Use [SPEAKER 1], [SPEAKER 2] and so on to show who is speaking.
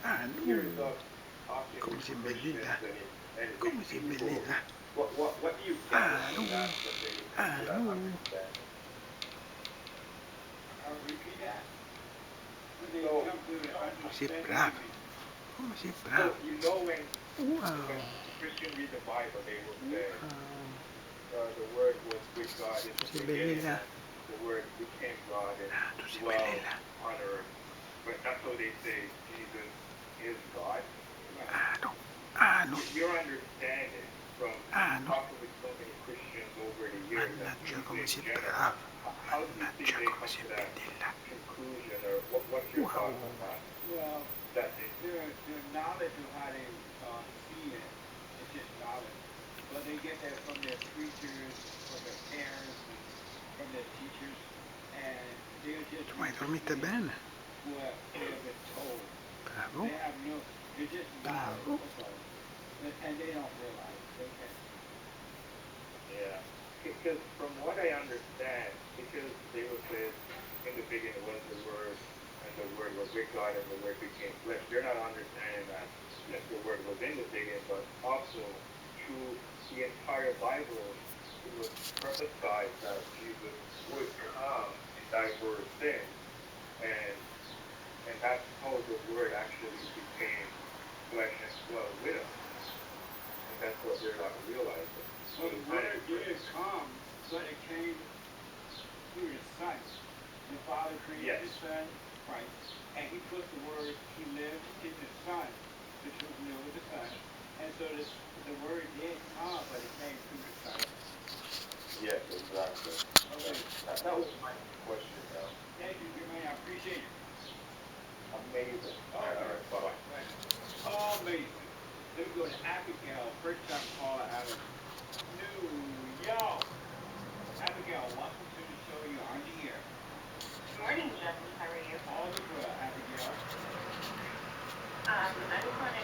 [SPEAKER 1] Ah, no. Come si bellina. Come si bellina. Ah, no. Ah, no. Come si è bravo. Come si è bravo. Wow. Tu sei bellina. Ah, tu sei bellina. Ah, no. Ah, no. Ah, no. Mannaggia come sei brava. Mannaggia come sei bella. Wow.
[SPEAKER 2] Well, their knowledge of how to see it, it's just knowledge. But they get that from their preachers, from their parents, and from their teachers, and they're just
[SPEAKER 1] Ma hai dormito bene?
[SPEAKER 2] what they have been told.
[SPEAKER 1] Bravo.
[SPEAKER 2] They have no, they're just knowledge,
[SPEAKER 1] Bravo.
[SPEAKER 2] that's all. And they don't realize it. They can't.
[SPEAKER 3] Yeah, because from what I understand, because they would say in the beginning was the Word, and the Word was with God, and the Word became flesh. They're not understanding that yes, the Word was in the beginning, but also through the entire Bible, it was prophesied that Jesus would come in diverse things, and that's how the Word actually became flesh and dwelt with us. And that's what they're not realizing.
[SPEAKER 2] So the word did come, but it came through the Son. The Father created the Son, Christ, and He put the Word, He lived in the Son. The truth lived with the Son. And so the Word did come, but it came through the Son.
[SPEAKER 3] Yes, exactly.
[SPEAKER 2] Okay.
[SPEAKER 3] That was my question, though.
[SPEAKER 2] Thank you, Jermaine. I appreciate it.
[SPEAKER 3] Amazing. All right, bye-bye.
[SPEAKER 2] Amazing. Let me go to Abigail. First time caller out of New York. Abigail, welcome to the show. You're on the air.
[SPEAKER 4] Good morning, Jesse. How are you?
[SPEAKER 2] All is well, Abigail.
[SPEAKER 4] I just wanted